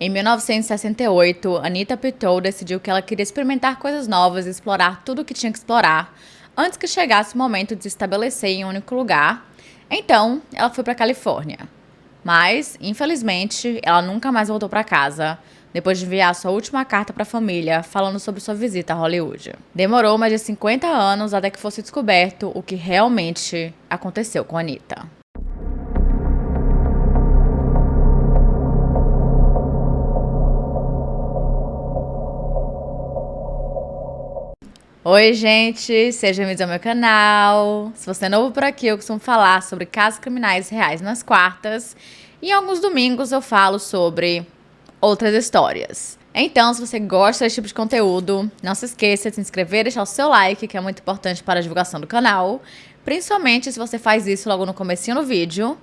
Em 1968, Anita Pittou decidiu que ela queria experimentar coisas novas e explorar tudo o que tinha que explorar, antes que chegasse o momento de se estabelecer em um único lugar. Então, ela foi para a Califórnia. Mas, infelizmente, ela nunca mais voltou para casa, depois de enviar sua última carta para a família falando sobre sua visita a Hollywood. Demorou mais de 50 anos até que fosse descoberto o que realmente aconteceu com Anita. Oi, gente! Sejam bem-vindos ao meu canal. Se você é novo por aqui, eu costumo falar sobre casos criminais reais nas quartas. E em alguns domingos eu falo sobre outras histórias. Então, se você gosta desse tipo de conteúdo, não se esqueça de se inscrever e deixar o seu like, que é muito importante para a divulgação do canal. Principalmente se você faz isso logo no comecinho do vídeo,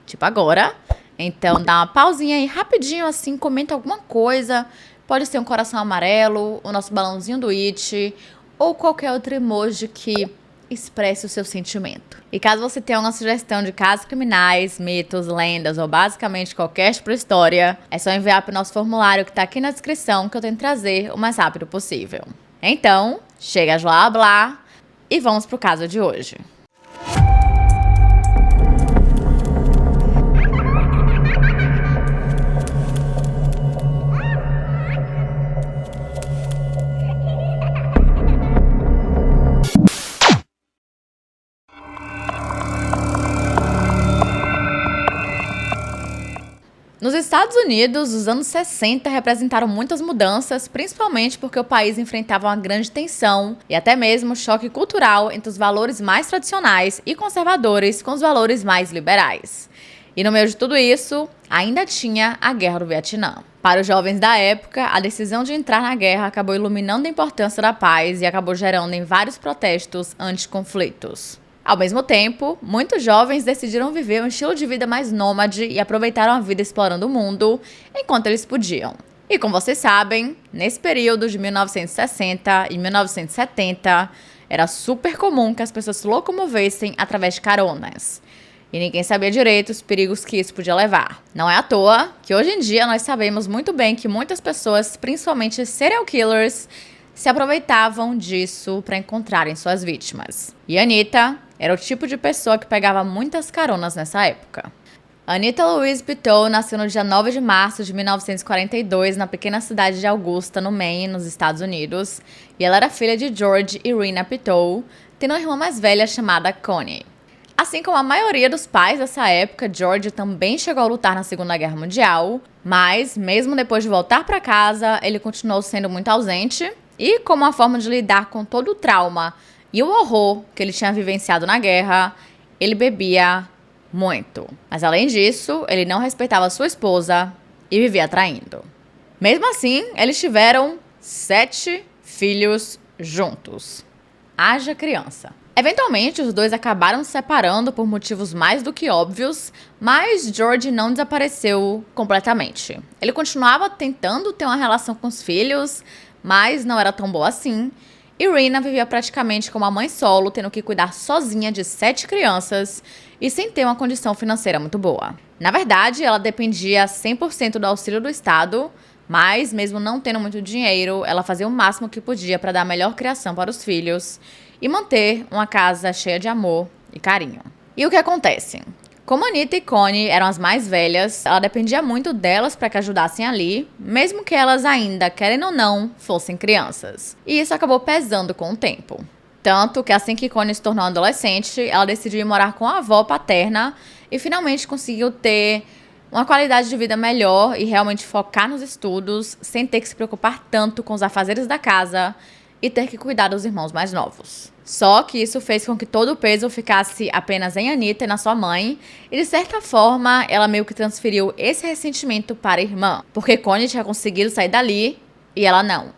tipo agora. Então, dá uma pausinha aí rapidinho assim, comenta alguma coisa. Pode ser um coração amarelo, o nosso balãozinho do It, ou qualquer outro emoji que expresse o seu sentimento. E caso você tenha alguma sugestão de casos criminais, mitos, lendas ou basicamente qualquer tipo de história, é só enviar para o nosso formulário que está aqui na descrição que eu tento trazer o mais rápido possível. Então, chega de blá blá e vamos pro caso de hoje. Nos Estados Unidos, os anos 60 representaram muitas mudanças, principalmente porque o país enfrentava uma grande tensão e até mesmo choque cultural entre os valores mais tradicionais e conservadores com os valores mais liberais. E no meio de tudo isso, ainda tinha a Guerra do Vietnã. Para os jovens da época, a decisão de entrar na guerra acabou iluminando a importância da paz e acabou gerando em vários protestos anti-conflitos. Ao mesmo tempo, muitos jovens decidiram viver um estilo de vida mais nômade e aproveitaram a vida explorando o mundo enquanto eles podiam. E como vocês sabem, nesse período de 1960 e 1970, era super comum que as pessoas se locomovessem através de caronas. E ninguém sabia direito os perigos que isso podia levar. Não é à toa que hoje em dia nós sabemos muito bem que muitas pessoas, principalmente serial killers, se aproveitavam disso para encontrarem suas vítimas. E Anita era o tipo de pessoa que pegava muitas caronas nessa época. Anita Louise Pittou nasceu no dia 9 de março de 1942 na pequena cidade de Augusta, no Maine, nos Estados Unidos, e ela era filha de George e Rena Pittou, tendo uma irmã mais velha chamada Connie. Assim como a maioria dos pais dessa época, George também chegou a lutar na Segunda Guerra Mundial, mas, mesmo depois de voltar para casa, ele continuou sendo muito ausente, e como uma forma de lidar com todo o trauma e o horror que ele tinha vivenciado na guerra, ele bebia muito. Mas além disso, ele não respeitava sua esposa e vivia traindo. Mesmo assim, eles tiveram 7 filhos juntos. Haja criança. Eventualmente, os dois acabaram se separando por motivos mais do que óbvios, mas George não desapareceu completamente. Ele continuava tentando ter uma relação com os filhos, mas não era tão boa assim. E Rena vivia praticamente como uma mãe solo, tendo que cuidar sozinha de 7 crianças e sem ter uma condição financeira muito boa. Na verdade, ela dependia 100% do auxílio do Estado, mas mesmo não tendo muito dinheiro, ela fazia o máximo que podia para dar a melhor criação para os filhos e manter uma casa cheia de amor e carinho. E o que acontece? Como Anita e Connie eram as mais velhas, ela dependia muito delas para que ajudassem ali, mesmo que elas ainda, querendo ou não, fossem crianças. E isso acabou pesando com o tempo. Tanto que assim que Connie se tornou adolescente, ela decidiu ir morar com a avó paterna e finalmente conseguiu ter uma qualidade de vida melhor e realmente focar nos estudos, sem ter que se preocupar tanto com os afazeres da casa e ter que cuidar dos irmãos mais novos. Só que isso fez com que todo o peso ficasse apenas em Anita e na sua mãe, e de certa forma ela meio que transferiu esse ressentimento para a irmã, porque Connie tinha conseguido sair dali e ela não.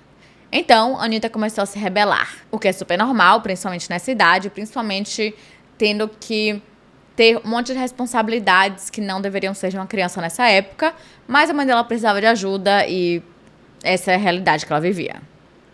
Então, Anita começou a se rebelar, o que é super normal, principalmente nessa idade, principalmente tendo que ter um monte de responsabilidades que não deveriam ser de uma criança nessa época, mas a mãe dela precisava de ajuda e essa é a realidade que ela vivia.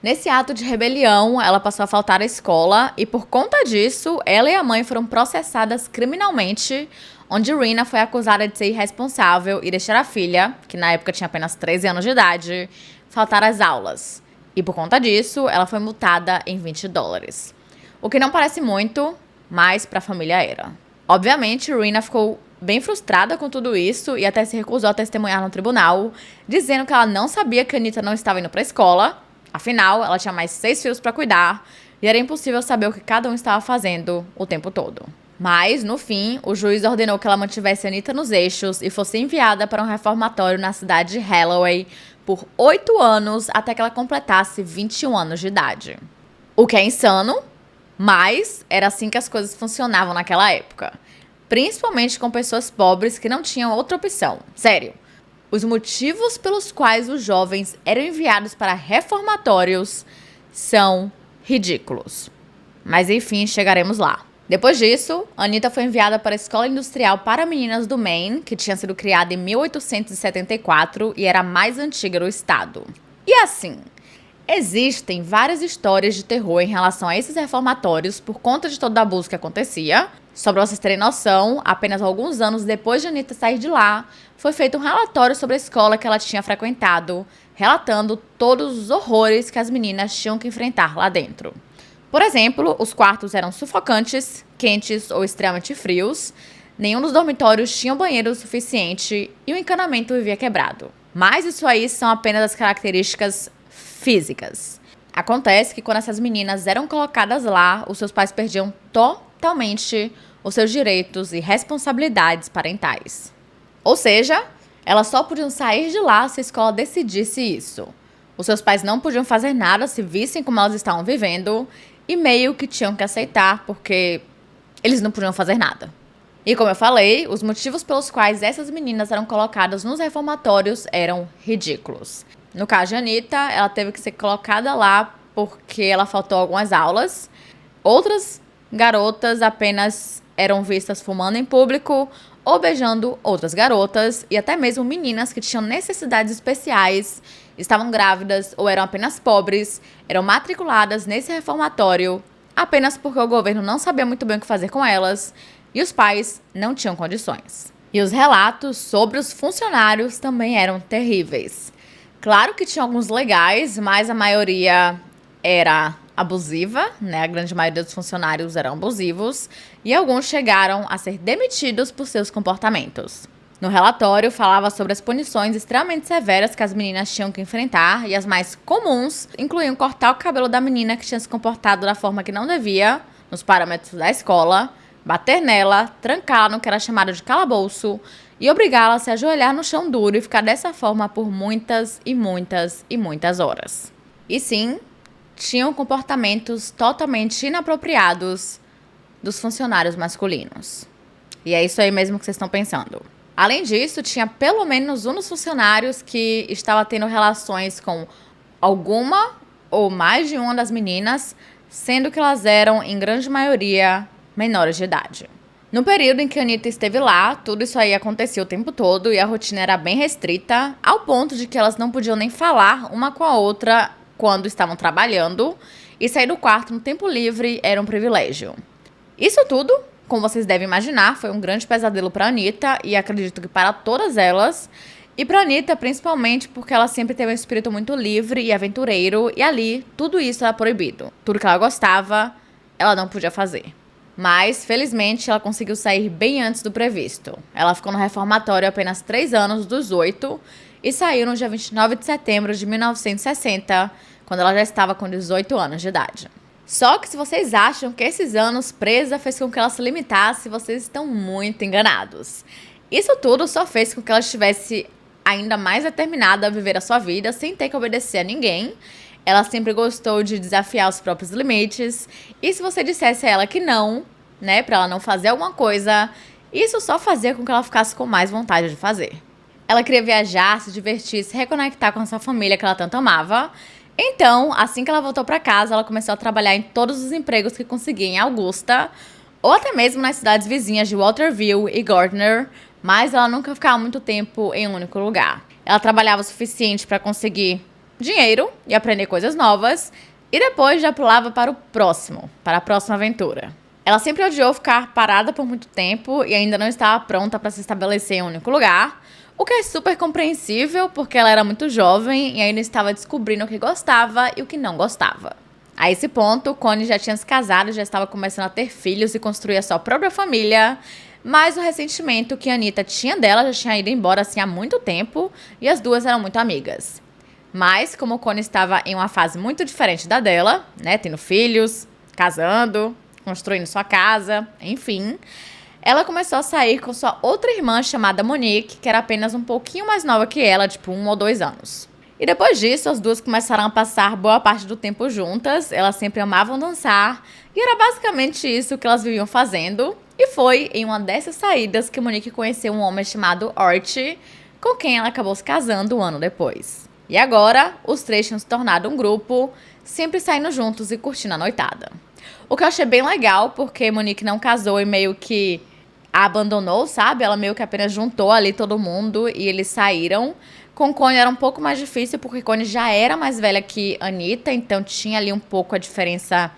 Nesse ato de rebelião, ela passou a faltar à escola e, por conta disso, ela e a mãe foram processadas criminalmente, onde Rina foi acusada de ser irresponsável e deixar a filha, que na época tinha apenas 13 anos de idade, faltar às aulas. E por conta disso, ela foi multada em $20. O que não parece muito, mas para a família era. Obviamente, Rina ficou bem frustrada com tudo isso e até se recusou a testemunhar no tribunal, dizendo que ela não sabia que a Anitta não estava indo para a escola. Afinal, ela tinha mais 6 filhos para cuidar e era impossível saber o que cada um estava fazendo o tempo todo. Mas, no fim, o juiz ordenou que ela mantivesse a Anitta nos eixos e fosse enviada para um reformatório na cidade de Halloway por 8 anos até que ela completasse 21 anos de idade. O que é insano, mas era assim que as coisas funcionavam naquela época. Principalmente com pessoas pobres que não tinham outra opção. Sério, os motivos pelos quais os jovens eram enviados para reformatórios são ridículos. Mas enfim, chegaremos lá. Depois disso, Anitta foi enviada para a Escola Industrial para Meninas do Maine, que tinha sido criada em 1874 e era a mais antiga do estado. E assim, existem várias histórias de terror em relação a esses reformatórios por conta de todo o abuso que acontecia. Só pra vocês terem noção, apenas alguns anos depois de Anitta sair de lá, foi feito um relatório sobre a escola que ela tinha frequentado, relatando todos os horrores que as meninas tinham que enfrentar lá dentro. Por exemplo, os quartos eram sufocantes, quentes ou extremamente frios, nenhum dos dormitórios tinha banheiro suficiente e o encanamento vivia quebrado. Mas isso aí são apenas as características físicas. Acontece que quando essas meninas eram colocadas lá, os seus pais perdiam totalmente os seus direitos e responsabilidades parentais. Ou seja, elas só podiam sair de lá se a escola decidisse isso. Os seus pais não podiam fazer nada se vissem como elas estavam vivendo e meio que tinham que aceitar porque eles não podiam fazer nada. E como eu falei, os motivos pelos quais essas meninas eram colocadas nos reformatórios eram ridículos. No caso de Anitta, ela teve que ser colocada lá porque ela faltou algumas aulas. Outras garotas apenas eram vistas fumando em público ou beijando outras garotas, e até mesmo meninas que tinham necessidades especiais, estavam grávidas ou eram apenas pobres, eram matriculadas nesse reformatório apenas porque o governo não sabia muito bem o que fazer com elas e os pais não tinham condições. E os relatos sobre os funcionários também eram terríveis. Claro que tinha alguns legais, mas a maioria era abusiva, né? A grande maioria dos funcionários eram abusivos e alguns chegaram a ser demitidos por seus comportamentos. No relatório, falava sobre as punições extremamente severas que as meninas tinham que enfrentar e as mais comuns incluíam cortar o cabelo da menina que tinha se comportado da forma que não devia, nos parâmetros da escola, bater nela, trancá-la no que era chamado de calabouço e obrigá-la a se ajoelhar no chão duro e ficar dessa forma por muitas e muitas e muitas horas. E sim, tinham comportamentos totalmente inapropriados dos funcionários masculinos. E é isso aí mesmo que vocês estão pensando. Além disso, tinha pelo menos um dos funcionários que estava tendo relações com alguma ou mais de uma das meninas, sendo que elas eram, em grande maioria, menores de idade. No período em que a Anitta esteve lá, tudo isso aí acontecia o tempo todo e a rotina era bem restrita, ao ponto de que elas não podiam nem falar uma com a outra quando estavam trabalhando, e sair do quarto no tempo livre era um privilégio. Isso tudo, como vocês devem imaginar, foi um grande pesadelo para a Anitta, e acredito que para todas elas, e para a Anitta principalmente porque ela sempre teve um espírito muito livre e aventureiro, e ali tudo isso era proibido. Tudo que ela gostava, ela não podia fazer. Mas, felizmente, ela conseguiu sair bem antes do previsto. Ela ficou no reformatório apenas 3 anos dos 8 e saiu no dia 29 de setembro de 1960, quando ela já estava com 18 anos de idade. Só que se vocês acham que esses anos presa fez com que ela se limitasse, vocês estão muito enganados. Isso tudo só fez com que ela estivesse ainda mais determinada a viver a sua vida sem ter que obedecer a ninguém. Ela sempre gostou de desafiar os próprios limites. E se você dissesse a ela que não, né, pra ela não fazer alguma coisa, isso só fazia com que ela ficasse com mais vontade de fazer. Ela queria viajar, se divertir, se reconectar com a sua família que ela tanto amava. Então, assim que ela voltou pra casa, ela começou a trabalhar em todos os empregos que conseguia em Augusta, ou até mesmo nas cidades vizinhas de Walterville e Gardner, mas ela nunca ficava muito tempo em um único lugar. Ela trabalhava o suficiente para conseguir dinheiro e aprender coisas novas, e depois já pulava para a próxima aventura. Ela sempre odiou ficar parada por muito tempo e ainda não estava pronta para se estabelecer em um único lugar, o que é super compreensível porque ela era muito jovem e ainda estava descobrindo o que gostava e o que não gostava. A esse ponto, Connie já tinha se casado, já estava começando a ter filhos e construir a sua própria família, mas o ressentimento que a Anitta tinha dela já tinha ido embora assim há muito tempo e as duas eram muito amigas. Mas, como Connie estava em uma fase muito diferente da dela, né, tendo filhos, casando, construindo sua casa, enfim, ela começou a sair com sua outra irmã chamada Monique, que era apenas um pouquinho mais nova que ela, tipo 1 ou 2 anos. E depois disso, as duas começaram a passar boa parte do tempo juntas, elas sempre amavam dançar, e era basicamente isso que elas viviam fazendo. E foi em uma dessas saídas que Monique conheceu um homem chamado Archie, com quem ela acabou se casando 1 ano depois. E agora, os três tinham se tornado um grupo, sempre saindo juntos e curtindo a noitada. O que eu achei bem legal, porque Monique não casou e meio que a abandonou, sabe? Ela meio que apenas juntou ali todo mundo e eles saíram. Com Connie era um pouco mais difícil, porque Connie já era mais velha que Anitta, então tinha ali um pouco a diferença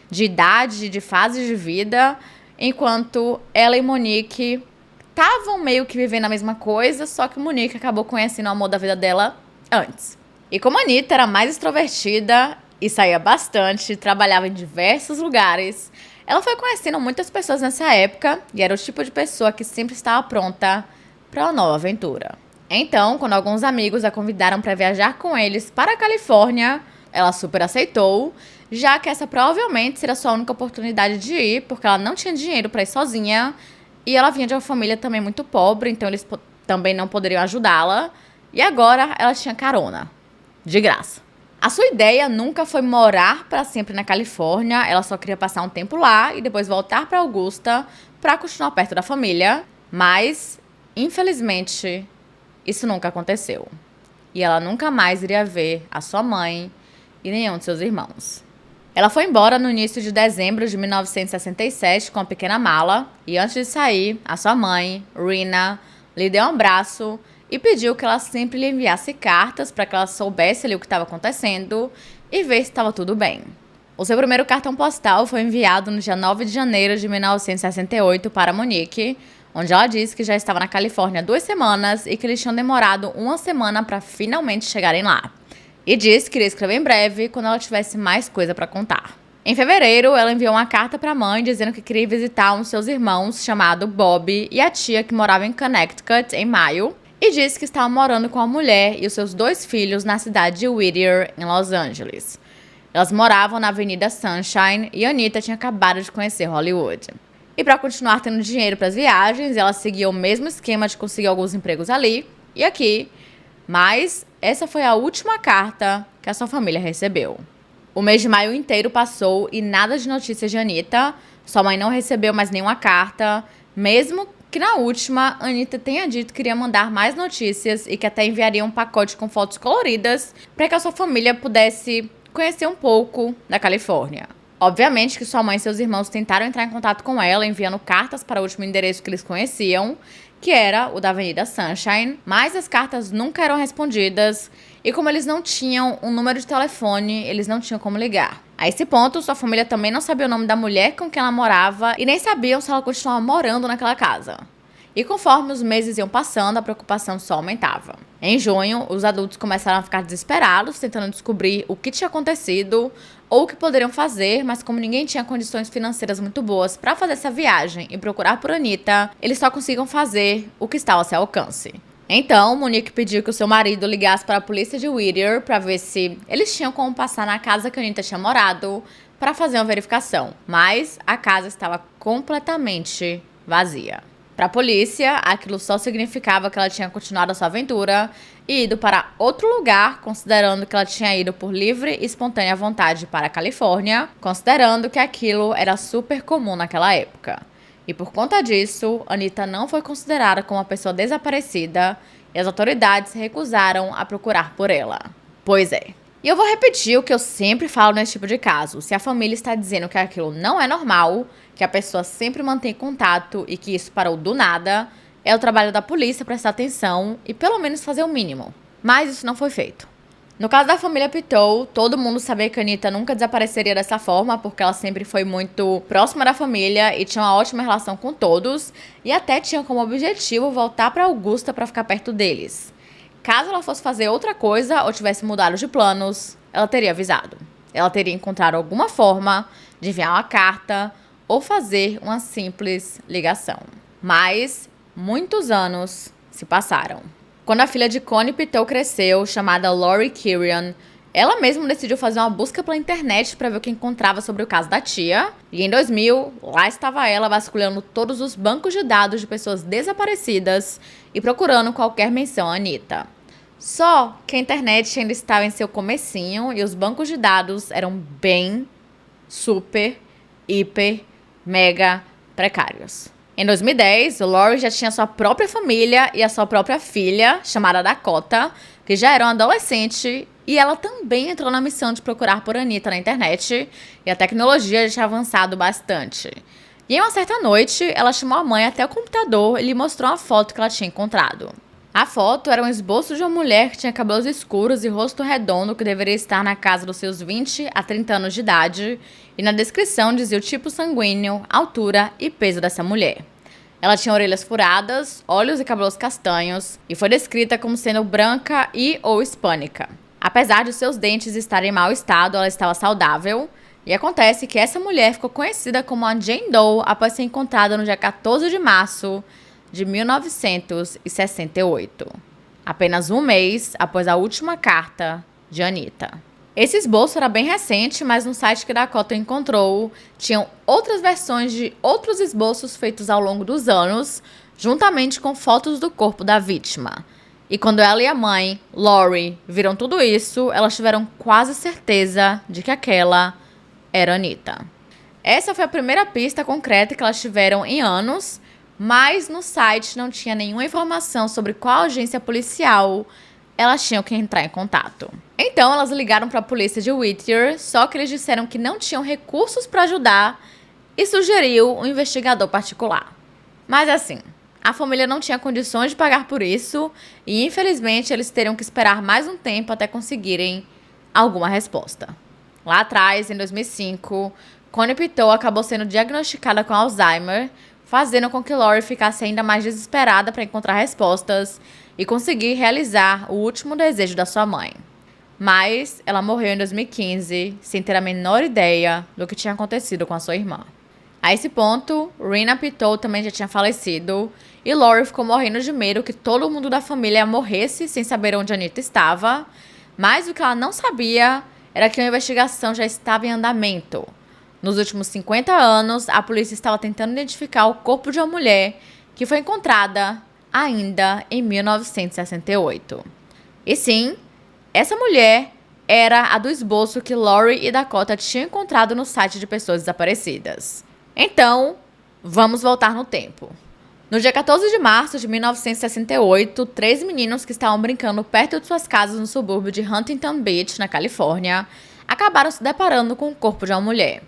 de idade, de fase de vida, enquanto ela e Monique estavam meio que vivendo a mesma coisa, só que Monique acabou conhecendo o amor da vida dela antes. E como a Anitta era mais extrovertida e saía bastante, trabalhava em diversos lugares, ela foi conhecendo muitas pessoas nessa época e era o tipo de pessoa que sempre estava pronta para uma nova aventura. Então, quando alguns amigos a convidaram para viajar com eles para a Califórnia, ela super aceitou, já que essa provavelmente seria a sua única oportunidade de ir, porque ela não tinha dinheiro para ir sozinha e ela vinha de uma família também muito pobre, então eles também não poderiam ajudá-la. E agora ela tinha carona, de graça. A sua ideia nunca foi morar para sempre na Califórnia, ela só queria passar um tempo lá e depois voltar para Augusta para continuar perto da família, mas, infelizmente, isso nunca aconteceu. E ela nunca mais iria ver a sua mãe e nenhum de seus irmãos. Ela foi embora no início de dezembro de 1967 com uma pequena mala e antes de sair, a sua mãe, Rena, lhe deu um abraço e pediu que ela sempre lhe enviasse cartas para que ela soubesse ali o que estava acontecendo e ver se estava tudo bem. O seu primeiro cartão postal foi enviado no dia 9 de janeiro de 1968 para Monique, onde ela disse que já estava na Califórnia 2 semanas e que eles tinham demorado 1 semana para finalmente chegarem lá. E disse que iria escrever em breve quando ela tivesse mais coisa para contar. Em fevereiro, ela enviou uma carta para a mãe dizendo que queria visitar um de seus irmãos, chamado Bob, e a tia que morava em Connecticut em maio, e disse que estava morando com a mulher e os seus 2 filhos na cidade de Whittier, em Los Angeles. Elas moravam na Avenida Sunshine e Anitta tinha acabado de conhecer Hollywood. E para continuar tendo dinheiro para as viagens, ela seguia o mesmo esquema de conseguir alguns empregos ali e aqui, mas essa foi a última carta que a sua família recebeu. O mês de maio inteiro passou e nada de notícias de Anitta, sua mãe não recebeu mais nenhuma carta, mesmo que na última, Anitta tenha dito que iria mandar mais notícias e que até enviaria um pacote com fotos coloridas para que a sua família pudesse conhecer um pouco da Califórnia. Obviamente que sua mãe e seus irmãos tentaram entrar em contato com ela, enviando cartas para o último endereço que eles conheciam, que era o da Avenida Sunshine, mas as cartas nunca eram respondidas e como eles não tinham um número de telefone, eles não tinham como ligar. A esse ponto, sua família também não sabia o nome da mulher com quem ela morava e nem sabiam se ela continuava morando naquela casa. E conforme os meses iam passando, a preocupação só aumentava. Em junho, os adultos começaram a ficar desesperados, tentando descobrir o que tinha acontecido ou o que poderiam fazer, mas como ninguém tinha condições financeiras muito boas para fazer essa viagem e procurar por Anitta, eles só conseguiam fazer o que estava ao seu alcance. Então, Monique pediu que o seu marido ligasse para a polícia de Whittier para ver se eles tinham como passar na casa que a Anitta tinha morado para fazer uma verificação, mas a casa estava completamente vazia. Para a polícia, aquilo só significava que ela tinha continuado a sua aventura e ido para outro lugar, considerando que ela tinha ido por livre e espontânea vontade para a Califórnia, considerando que aquilo era super comum naquela época. E por conta disso, Anitta não foi considerada como uma pessoa desaparecida e as autoridades se recusaram a procurar por ela. Pois é. E eu vou repetir o que eu sempre falo nesse tipo de caso. Se a família está dizendo que aquilo não é normal, que a pessoa sempre mantém contato e que isso parou do nada, é o trabalho da polícia prestar atenção e pelo menos fazer o mínimo. Mas isso não foi feito. No caso da família Pitou, todo mundo sabia que a Anitta nunca desapareceria dessa forma, porque ela sempre foi muito próxima da família e tinha uma ótima relação com todos, e até tinha como objetivo voltar para Augusta para ficar perto deles. Caso ela fosse fazer outra coisa ou tivesse mudado de planos, ela teria avisado. Ela teria encontrado alguma forma de enviar uma carta ou fazer uma simples ligação. Mas muitos anos se passaram. Quando a filha de Connie Pitou cresceu, chamada Lori Kirian, ela mesma decidiu fazer uma busca pela internet para ver o que encontrava sobre o caso da tia. E em 2000, lá estava ela vasculhando todos os bancos de dados de pessoas desaparecidas e procurando qualquer menção a Anitta. Só que a internet ainda estava em seu comecinho e os bancos de dados eram bem, super, hiper, mega precários. Em 2010, Lori já tinha sua própria família e a sua própria filha, chamada Dakota, que já era uma adolescente, e ela também entrou na missão de procurar por Anitta na internet, e a tecnologia já tinha avançado bastante. E em uma certa noite, ela chamou a mãe até o computador e lhe mostrou uma foto que ela tinha encontrado. A foto era um esboço de uma mulher que tinha cabelos escuros e rosto redondo que deveria estar na casa dos seus 20 a 30 anos de idade, e na descrição dizia o tipo sanguíneo, altura e peso dessa mulher. Ela tinha orelhas furadas, olhos e cabelos castanhos, e foi descrita como sendo branca e ou hispânica. Apesar de seus dentes estarem em mau estado, ela estava saudável, e acontece que essa mulher ficou conhecida como a Jane Doe após ser encontrada no dia 14 de março de 1968, apenas um mês após a última carta de Anitta. Esse esboço era bem recente, mas no site que Dakota encontrou, tinham outras versões de outros esboços feitos ao longo dos anos, juntamente com fotos do corpo da vítima. E quando ela e a mãe, Lori, viram tudo isso, elas tiveram quase certeza de que aquela era Anitta. Essa foi a primeira pista concreta que elas tiveram em anos, mas no site não tinha nenhuma informação sobre qual agência policial elas tinham que entrar em contato. Então elas ligaram para a polícia de Whittier, só que eles disseram que não tinham recursos para ajudar e sugeriu um investigador particular. Mas assim, a família não tinha condições de pagar por isso e infelizmente eles teriam que esperar mais um tempo até conseguirem alguma resposta. Lá atrás, em 2005, Connie Pitou acabou sendo diagnosticada com Alzheimer, fazendo com que Lori ficasse ainda mais desesperada para encontrar respostas e conseguir realizar o último desejo da sua mãe. Mas ela morreu em 2015, sem ter a menor ideia do que tinha acontecido com a sua irmã. A esse ponto, Rena Pitou também já tinha falecido, e Lori ficou morrendo de medo que todo mundo da família morresse sem saber onde Anitta estava, mas o que ela não sabia era que a investigação já estava em andamento. Nos últimos 50 anos, a polícia estava tentando identificar o corpo de uma mulher que foi encontrada ainda em 1968. E sim, essa mulher era a do esboço que Lori e Dakota tinham encontrado no site de pessoas desaparecidas. Então, vamos voltar no tempo. No dia 14 de março de 1968, 3 meninos que estavam brincando perto de suas casas no subúrbio de Huntington Beach, na Califórnia, acabaram se deparando com o corpo de uma mulher.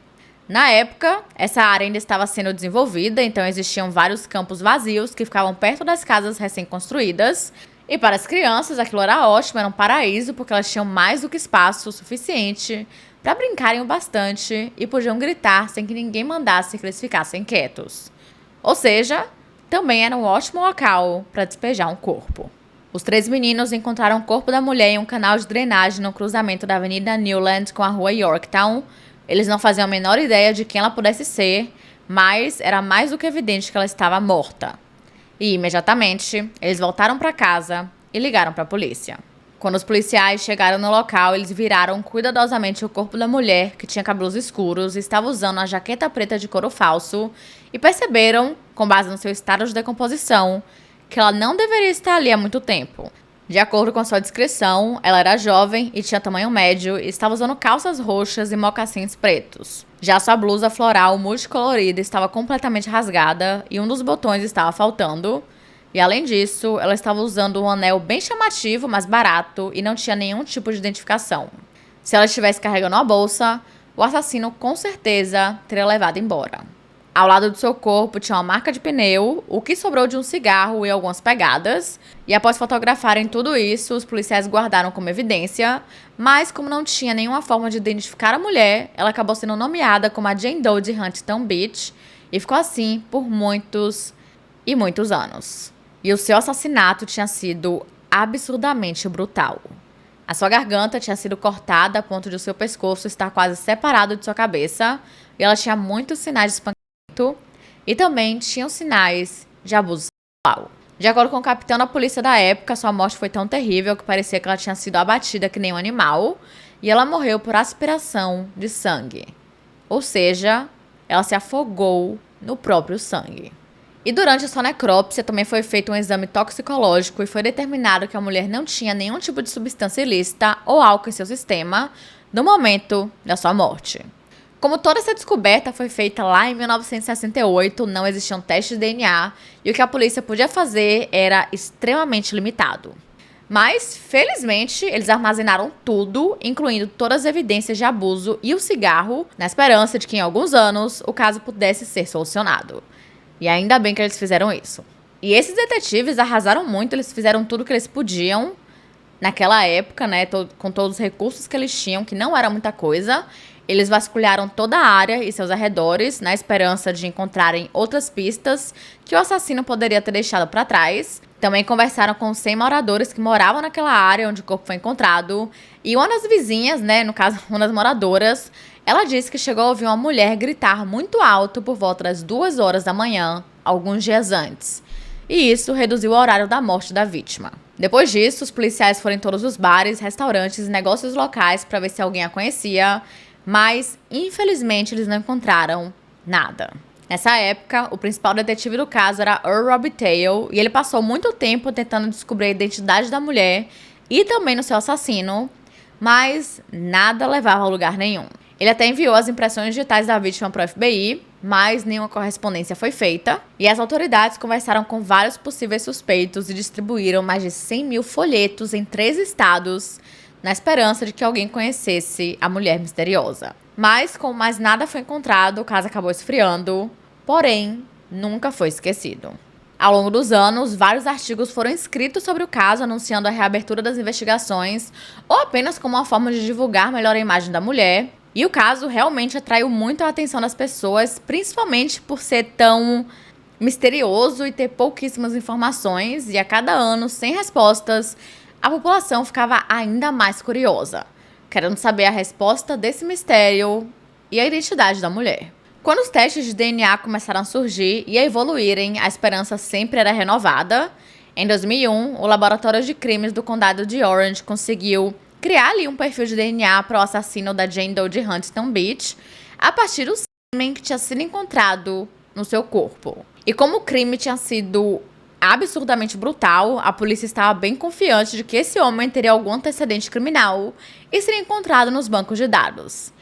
Na época, essa área ainda estava sendo desenvolvida, então existiam vários campos vazios que ficavam perto das casas recém-construídas. E para as crianças, aquilo era ótimo, era um paraíso, porque elas tinham mais do que espaço suficiente para brincarem o bastante e podiam gritar sem que ninguém mandasse que eles ficassem quietos. Ou seja, também era um ótimo local para despejar um corpo. Os 3 meninos encontraram o corpo da mulher em um canal de drenagem no cruzamento da Avenida Newland com a rua Yorktown. Eles não faziam a menor ideia de quem ela pudesse ser, mas era mais do que evidente que ela estava morta. E, imediatamente, eles voltaram para casa e ligaram para a polícia. Quando os policiais chegaram no local, eles viraram cuidadosamente o corpo da mulher, que tinha cabelos escuros e estava usando uma jaqueta preta de couro falso, e perceberam, com base no seu estado de decomposição, que ela não deveria estar ali há muito tempo. De acordo com a sua descrição, ela era jovem e tinha tamanho médio e estava usando calças roxas e mocassins pretos. Já sua blusa floral multicolorida estava completamente rasgada e um dos botões estava faltando. E além disso, ela estava usando um anel bem chamativo, mas barato, e não tinha nenhum tipo de identificação. Se ela estivesse carregando uma bolsa, o assassino com certeza teria levado embora. Ao lado do seu corpo tinha uma marca de pneu, o que sobrou de um cigarro e algumas pegadas. E após fotografarem tudo isso, os policiais guardaram como evidência. Mas como não tinha nenhuma forma de identificar a mulher, ela acabou sendo nomeada como a Jane Doe de Huntington Beach. E ficou assim por muitos e muitos anos. E o seu assassinato tinha sido absurdamente brutal. A sua garganta tinha sido cortada a ponto de o seu pescoço estar quase separado de sua cabeça. E ela tinha muitos sinais de espancamento e também tinham sinais de abuso sexual. De acordo com o capitão da polícia da época, sua morte foi tão terrível que parecia que ela tinha sido abatida que nem um animal e ela morreu por aspiração de sangue. Ou seja, ela se afogou no próprio sangue. E durante a sua necrópsia também foi feito um exame toxicológico e foi determinado que a mulher não tinha nenhum tipo de substância ilícita ou álcool em seu sistema no momento da sua morte. Como toda essa descoberta foi feita lá em 1968, não existiam testes de DNA e o que a polícia podia fazer era extremamente limitado. Mas, felizmente, eles armazenaram tudo, incluindo todas as evidências de abuso e o cigarro, na esperança de que em alguns anos o caso pudesse ser solucionado. E ainda bem que eles fizeram isso. E esses detetives arrasaram muito, eles fizeram tudo o que eles podiam naquela época, né, com todos os recursos que eles tinham, que não era muita coisa. Eles vasculharam toda a área e seus arredores, na esperança de encontrarem outras pistas que o assassino poderia ter deixado para trás. Também conversaram com 100 moradores que moravam naquela área onde o corpo foi encontrado. E uma das vizinhas, né, no caso, uma das moradoras, ela disse que chegou a ouvir uma mulher gritar muito alto por volta das 2 horas da manhã, alguns dias antes. E isso reduziu o horário da morte da vítima. Depois disso, os policiais foram em todos os bares, restaurantes e negócios locais para ver se alguém a conhecia. Mas, infelizmente, eles não encontraram nada. Nessa época, o principal detetive do caso era Earl Robitaille, e ele passou muito tempo tentando descobrir a identidade da mulher e também no seu assassino, mas nada levava a lugar nenhum. Ele até enviou as impressões digitais da vítima para o FBI, mas nenhuma correspondência foi feita, e as autoridades conversaram com vários possíveis suspeitos e distribuíram mais de 100 mil folhetos em 3 estados, na esperança de que alguém conhecesse a mulher misteriosa. Mas, como mais nada foi encontrado, o caso acabou esfriando, porém, nunca foi esquecido. Ao longo dos anos, vários artigos foram escritos sobre o caso, anunciando a reabertura das investigações, ou apenas como uma forma de divulgar melhor a imagem da mulher. E o caso realmente atraiu muito a atenção das pessoas, principalmente por ser tão misterioso e ter pouquíssimas informações, e a cada ano, sem respostas, a população ficava ainda mais curiosa, querendo saber a resposta desse mistério e a identidade da mulher. Quando os testes de DNA começaram a surgir e a evoluírem, a esperança sempre era renovada. Em 2001, o Laboratório de Crimes do Condado de Orange conseguiu criar ali um perfil de DNA para o assassino da Jane Doe de Huntington Beach, a partir do sêmen que tinha sido encontrado no seu corpo. E como o crime tinha sido absurdamente brutal, a polícia estava bem confiante de que esse homem teria algum antecedente criminal e seria encontrado nos bancos de dados.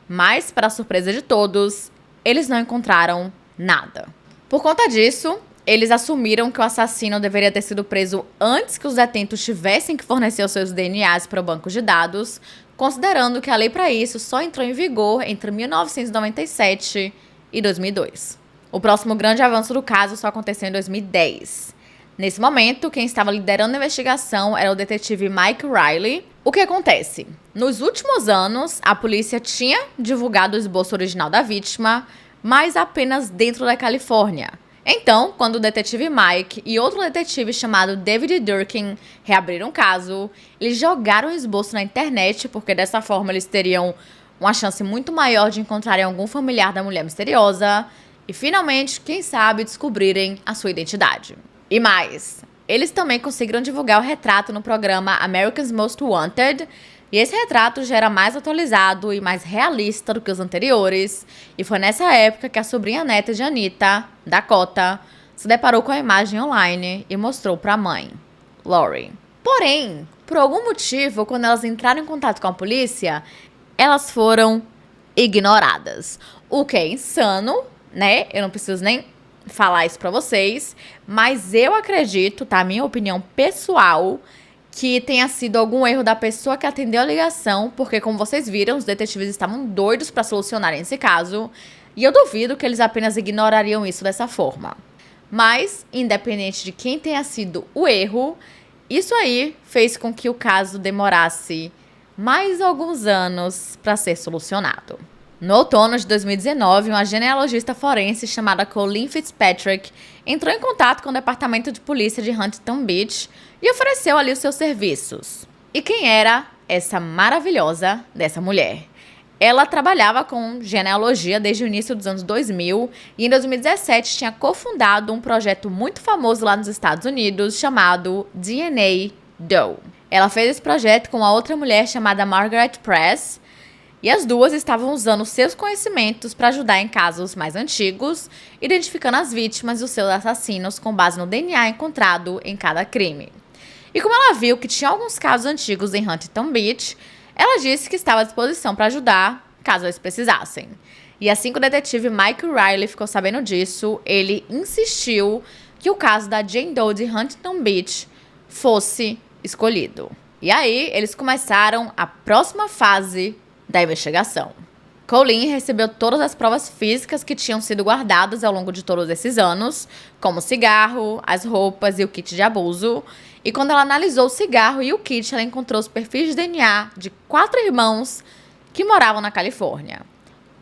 Mas, para a surpresa de todos, eles não encontraram nada. Por conta disso, eles assumiram que o assassino deveria ter sido preso antes que os detentos tivessem que fornecer os seus DNAs para o banco de dados, considerando que a lei para isso só entrou em vigor entre 1997 e 2002. O próximo grande avanço do caso só aconteceu em 2010. Nesse momento, quem estava liderando a investigação era o detetive Mike Riley. O que acontece? Nos últimos anos, a polícia tinha divulgado o esboço original da vítima, mas apenas dentro da Califórnia. Então, quando o detetive Mike e outro detetive chamado David Durkin reabriram o caso, eles jogaram o esboço na internet, porque dessa forma eles teriam uma chance muito maior de encontrarem algum familiar da mulher misteriosa e, finalmente, quem sabe, descobrirem a sua identidade. E mais, eles também conseguiram divulgar o retrato no programa America's Most Wanted, e esse retrato já era mais atualizado e mais realista do que os anteriores, e foi nessa época que a sobrinha neta de Anita, Dakota, se deparou com a imagem online e mostrou para a mãe, Lori. Porém, por algum motivo, quando elas entraram em contato com a polícia, elas foram ignoradas, o que é insano, né? Eu não preciso nem falar isso pra vocês, mas eu acredito, tá? Minha opinião pessoal, que tenha sido algum erro da pessoa que atendeu a ligação, porque, como vocês viram, os detetives estavam doidos para solucionarem esse caso, e eu duvido que eles apenas ignorariam isso dessa forma. Mas, independente de quem tenha sido o erro, isso aí fez com que o caso demorasse mais alguns anos para ser solucionado. No outono de 2019, uma genealogista forense chamada Colleen Fitzpatrick entrou em contato com o departamento de polícia de Huntington Beach e ofereceu ali os seus serviços. E quem era essa maravilhosa dessa mulher? Ela trabalhava com genealogia desde o início dos anos 2000 e em 2017 tinha cofundado um projeto muito famoso lá nos Estados Unidos chamado DNA Doe. Ela fez esse projeto com uma outra mulher chamada Margaret Press, e as duas estavam usando seus conhecimentos para ajudar em casos mais antigos, identificando as vítimas e os seus assassinos com base no DNA encontrado em cada crime. E como ela viu que tinha alguns casos antigos em Huntington Beach, ela disse que estava à disposição para ajudar, caso eles precisassem. E assim que o detetive Mike Riley ficou sabendo disso, ele insistiu que o caso da Jane Doe de Huntington Beach fosse escolhido. E aí, eles começaram a próxima fase da investigação. Colleen recebeu todas as provas físicas que tinham sido guardadas ao longo de todos esses anos, como o cigarro, as roupas e o kit de abuso. E quando ela analisou o cigarro e o kit, ela encontrou os perfis de DNA de 4 irmãos que moravam na Califórnia.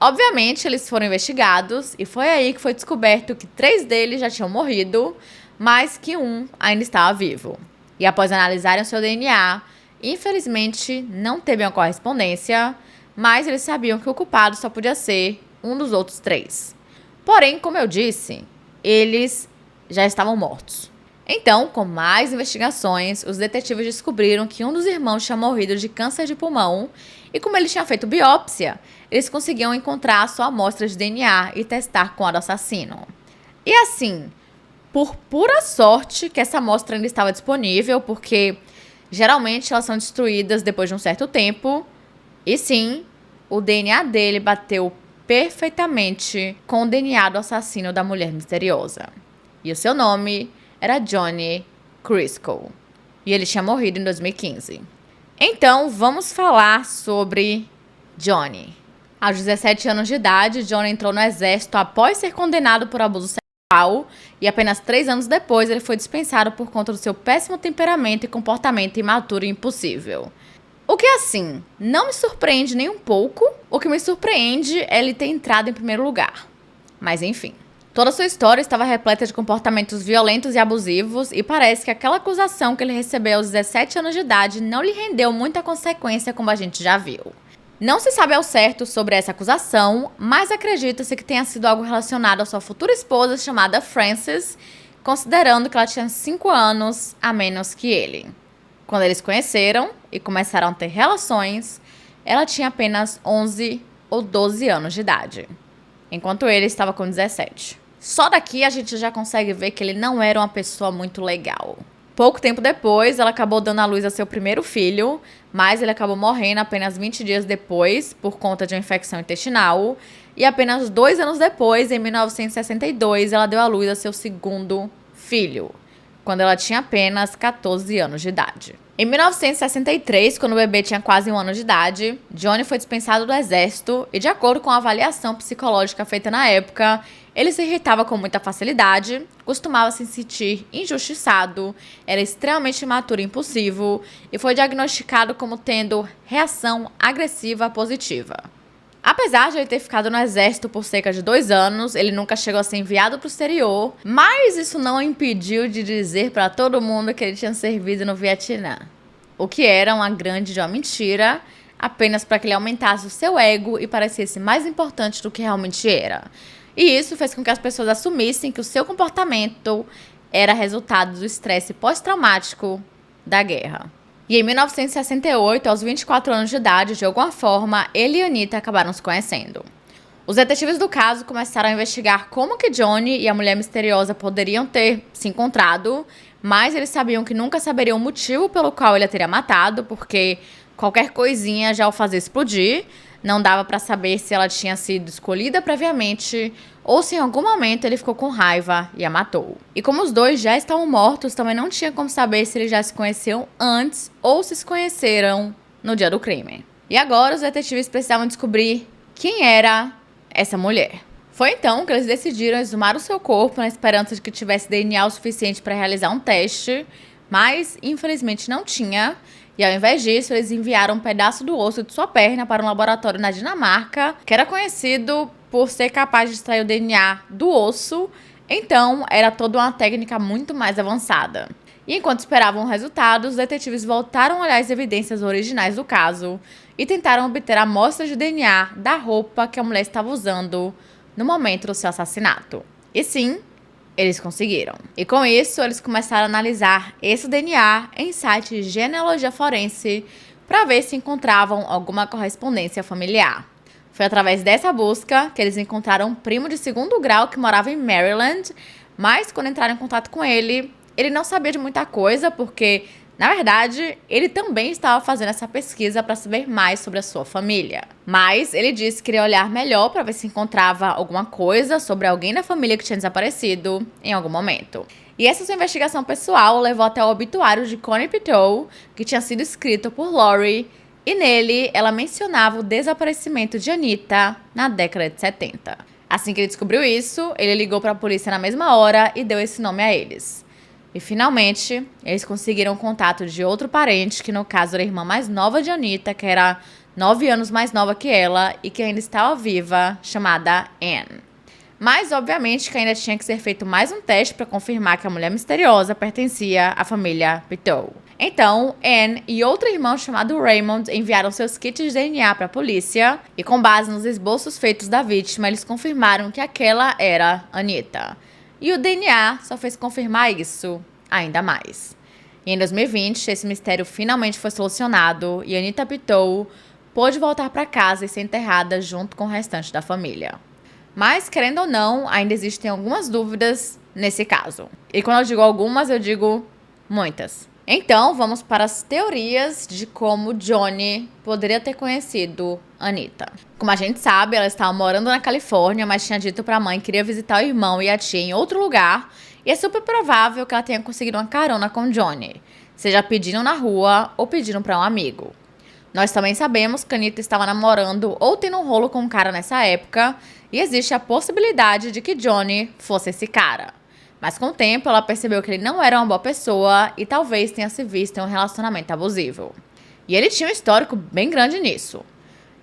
Obviamente, eles foram investigados e foi aí que foi descoberto que 3 deles já tinham morrido, mas que um ainda estava vivo. E após analisarem o seu DNA, infelizmente não teve uma correspondência, mas eles sabiam que o culpado só podia ser um dos outros 3. Porém, como eu disse, eles já estavam mortos. Então, com mais investigações, os detetives descobriram que um dos irmãos tinha morrido de câncer de pulmão e, como ele tinha feito biópsia, eles conseguiam encontrar a sua amostra de DNA e testar com a do assassino. E assim, por pura sorte que essa amostra ainda estava disponível, porque geralmente elas são destruídas depois de um certo tempo. E sim, o DNA dele bateu perfeitamente com o DNA do assassino da mulher misteriosa. E o seu nome era Johnny Crisco. E ele tinha morrido em 2015. Então, vamos falar sobre Johnny. Aos 17 anos de idade, Johnny entrou no exército após ser condenado por abuso sexual. E apenas 3 anos depois, ele foi dispensado por conta do seu péssimo temperamento e comportamento imaturo e impossível. O que, assim, não me surpreende nem um pouco. O que me surpreende é ele ter entrado em primeiro lugar. Mas, enfim. Toda a sua história estava repleta de comportamentos violentos e abusivos, e parece que aquela acusação que ele recebeu aos 17 anos de idade não lhe rendeu muita consequência, como a gente já viu. Não se sabe ao certo sobre essa acusação, mas acredita-se que tenha sido algo relacionado à sua futura esposa chamada Frances, considerando que ela tinha 5 anos a menos que ele. Quando eles conheceram e começaram a ter relações, ela tinha apenas 11 ou 12 anos de idade, enquanto ele estava com 17. Só daqui a gente já consegue ver que ele não era uma pessoa muito legal. Pouco tempo depois, ela acabou dando à luz a seu primeiro filho, mas ele acabou morrendo apenas 20 dias depois por conta de uma infecção intestinal. E apenas 2 anos depois, em 1962, ela deu à luz a seu segundo filho, quando ela tinha apenas 14 anos de idade. Em 1963, quando o bebê tinha quase 1 ano de idade, Johnny foi dispensado do exército e, de acordo com a avaliação psicológica feita na época, ele se irritava com muita facilidade, costumava se sentir injustiçado, era extremamente imaturo e impulsivo e foi diagnosticado como tendo reação agressiva positiva. Apesar de ele ter ficado no exército por cerca de 2 anos, ele nunca chegou a ser enviado para o exterior, mas isso não o impediu de dizer para todo mundo que ele tinha servido no Vietnã. O que era uma grande mentira, apenas para que ele aumentasse o seu ego e parecesse mais importante do que realmente era. E isso fez com que as pessoas assumissem que o seu comportamento era resultado do estresse pós-traumático da guerra. E em 1968, aos 24 anos de idade, de alguma forma, ele e Anita acabaram se conhecendo. Os detetives do caso começaram a investigar como que Johnny e a mulher misteriosa poderiam ter se encontrado, mas eles sabiam que nunca saberiam o motivo pelo qual ele a teria matado, porque qualquer coisinha já o fazia explodir. Não dava pra saber se ela tinha sido escolhida previamente ou se em algum momento ele ficou com raiva e a matou. E como os dois já estavam mortos, também não tinha como saber se eles já se conheciam antes ou se conheceram no dia do crime. E agora os detetives precisavam descobrir quem era essa mulher. Foi então que eles decidiram exumar o seu corpo na esperança de que tivesse DNA o suficiente para realizar um teste, mas infelizmente não tinha. E ao invés disso, eles enviaram um pedaço do osso de sua perna para um laboratório na Dinamarca, que era conhecido por ser capaz de extrair o DNA do osso, então era toda uma técnica muito mais avançada. E enquanto esperavam o resultado, os detetives voltaram a olhar as evidências originais do caso e tentaram obter amostras de DNA da roupa que a mulher estava usando no momento do seu assassinato. E sim, eles conseguiram. E com isso, eles começaram a analisar esse DNA em sites de genealogia forense para ver se encontravam alguma correspondência familiar. Foi através dessa busca que eles encontraram um primo de segundo grau que morava em Maryland, mas quando entraram em contato com ele não sabia de muita coisa, porque, na verdade, ele também estava fazendo essa pesquisa para saber mais sobre a sua família. Mas ele disse que queria olhar melhor para ver se encontrava alguma coisa sobre alguém da família que tinha desaparecido em algum momento. E essa sua investigação pessoal levou até o obituário de Connie Pitou, que tinha sido escrito por Lori, e nele ela mencionava o desaparecimento de Anita na década de 70. Assim que ele descobriu isso, ele ligou para a polícia na mesma hora e deu esse nome a eles. E finalmente, eles conseguiram o contato de outro parente, que no caso era a irmã mais nova de Anita, que era 9 anos mais nova que ela e que ainda estava viva, chamada Anne. Mas, obviamente, que ainda tinha que ser feito mais um teste para confirmar que a mulher misteriosa pertencia à família Pitou. Então, Anne e outro irmão chamado Raymond enviaram seus kits de DNA para a polícia e, com base nos esboços feitos da vítima, eles confirmaram que aquela era Anita. E o DNA só fez confirmar isso ainda mais. E em 2020, esse mistério finalmente foi solucionado e Anita Pitou pôde voltar para casa e ser enterrada junto com o restante da família. Mas, querendo ou não, ainda existem algumas dúvidas nesse caso. E quando eu digo algumas, eu digo muitas. Então, vamos para as teorias de como Johnny poderia ter conhecido Anita. Como a gente sabe, ela estava morando na Califórnia, mas tinha dito para a mãe que queria visitar o irmão e a tia em outro lugar, e é super provável que ela tenha conseguido uma carona com Johnny, seja pedindo na rua ou pedindo para um amigo. Nós também sabemos que Anita estava namorando ou tendo um rolo com um cara nessa época, e existe a possibilidade de que Johnny fosse esse cara. Mas com o tempo, ela percebeu que ele não era uma boa pessoa e talvez tenha se visto em um relacionamento abusivo. E ele tinha um histórico bem grande nisso.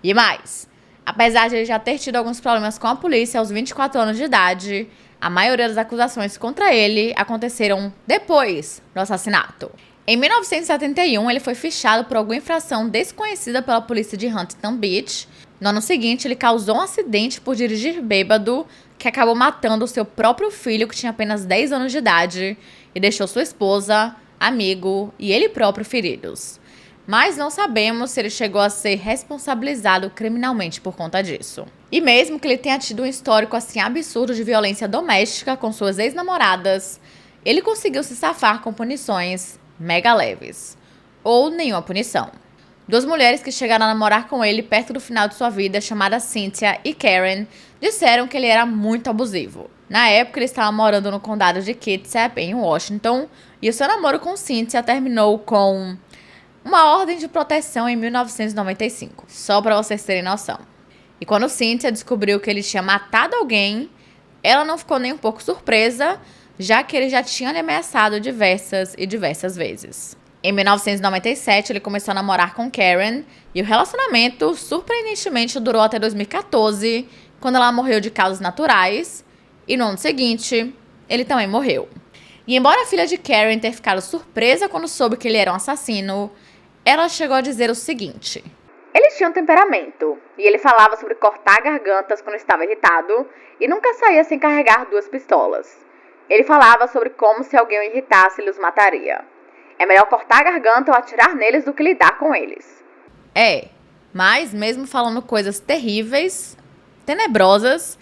E mais, apesar de ele já ter tido alguns problemas com a polícia aos 24 anos de idade, a maioria das acusações contra ele aconteceram depois do assassinato. Em 1971, ele foi fichado por alguma infração desconhecida pela polícia de Huntington Beach. No ano seguinte, ele causou um acidente por dirigir bêbado, que acabou matando o seu próprio filho, que tinha apenas 10 anos de idade, e deixou sua esposa, amigo e ele próprio feridos. Mas não sabemos se ele chegou a ser responsabilizado criminalmente por conta disso. E mesmo que ele tenha tido um histórico assim absurdo de violência doméstica com suas ex-namoradas, ele conseguiu se safar com punições mega leves, ou nenhuma punição. Duas mulheres que chegaram a namorar com ele perto do final de sua vida, chamadas Cynthia e Karen, disseram que ele era muito abusivo. Na época, ele estava morando no condado de Kitsap, em Washington, e o seu namoro com Cynthia terminou com uma ordem de proteção em 1995, só para vocês terem noção. E quando Cynthia descobriu que ele tinha matado alguém, ela não ficou nem um pouco surpresa, já que ele já tinha lhe ameaçado diversas vezes. Em 1997, ele começou a namorar com Karen, e o relacionamento, surpreendentemente, durou até 2014, quando ela morreu de causas naturais, e no ano seguinte, ele também morreu. E embora a filha de Karen ter ficado surpresa quando soube que ele era um assassino, ela chegou a dizer o seguinte: ele tinha um temperamento, e ele falava sobre cortar gargantas quando estava irritado, e nunca saía sem carregar 2 pistolas. Ele falava sobre como se alguém o irritasse, ele os mataria. É melhor cortar a garganta ou atirar neles do que lidar com eles. Mas mesmo falando coisas terríveis, tenebrosas,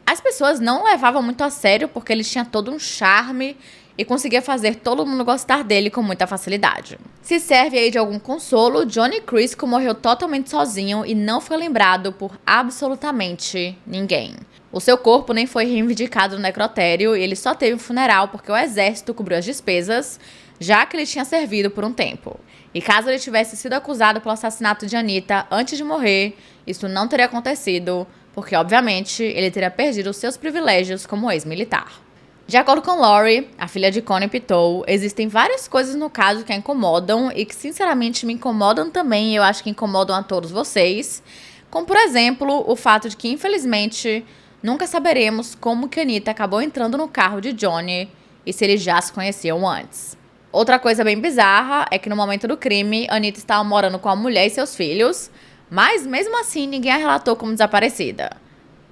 as pessoas não o levavam muito a sério porque ele tinha todo um charme e conseguia fazer todo mundo gostar dele com muita facilidade. Se serve aí de algum consolo, Johnny Crisco morreu totalmente sozinho e não foi lembrado por absolutamente ninguém. O seu corpo nem foi reivindicado no necrotério e ele só teve um funeral porque o exército cobriu as despesas, já que ele tinha servido por um tempo. E caso ele tivesse sido acusado pelo assassinato de Anita antes de morrer, isso não teria acontecido, porque obviamente ele teria perdido seus privilégios como ex-militar. De acordo com Lori, a filha de Connie Pitou, existem várias coisas no caso que a incomodam e que sinceramente me incomodam também e eu acho que incomodam a todos vocês, como por exemplo o fato de que infelizmente nunca saberemos como que Anita acabou entrando no carro de Johnny e se eles já se conheciam antes. Outra coisa bem bizarra é que no momento do crime, Anita estava morando com a mulher e seus filhos, mas mesmo assim ninguém a relatou como desaparecida.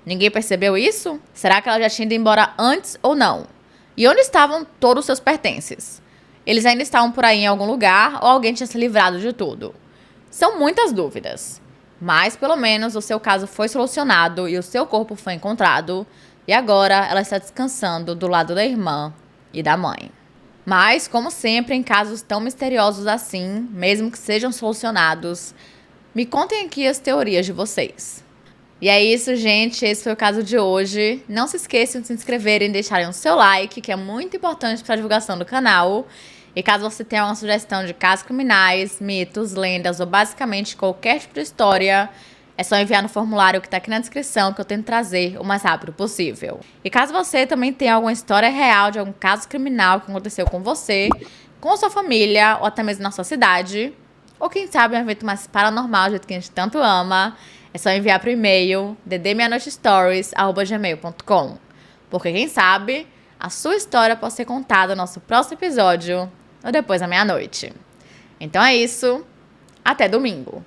Ninguém percebeu isso? Será que ela já tinha ido embora antes ou não? E onde estavam todos os seus pertences? Eles ainda estavam por aí em algum lugar ou alguém tinha se livrado de tudo? São muitas dúvidas. Mas pelo menos o seu caso foi solucionado e o seu corpo foi encontrado. E agora ela está descansando do lado da irmã e da mãe. Mas, como sempre, em casos tão misteriosos assim, mesmo que sejam solucionados, me contem aqui as teorias de vocês. E é isso, gente. Esse foi o caso de hoje. Não se esqueçam de se inscreverem e deixarem o seu like, que é muito importante para a divulgação do canal. E caso você tenha uma sugestão de casos criminais, mitos, lendas ou basicamente qualquer tipo de história, é só enviar no formulário que está aqui na descrição que eu tento trazer o mais rápido possível. E caso você também tenha alguma história real de algum caso criminal que aconteceu com você, com a sua família ou até mesmo na sua cidade, ou quem sabe um evento mais paranormal, do jeito que a gente tanto ama, é só enviar para o e-mail ddmeanoitestories@gmail.com. Porque quem sabe a sua história pode ser contada no nosso próximo episódio ou depois da meia-noite. Então é isso. Até domingo.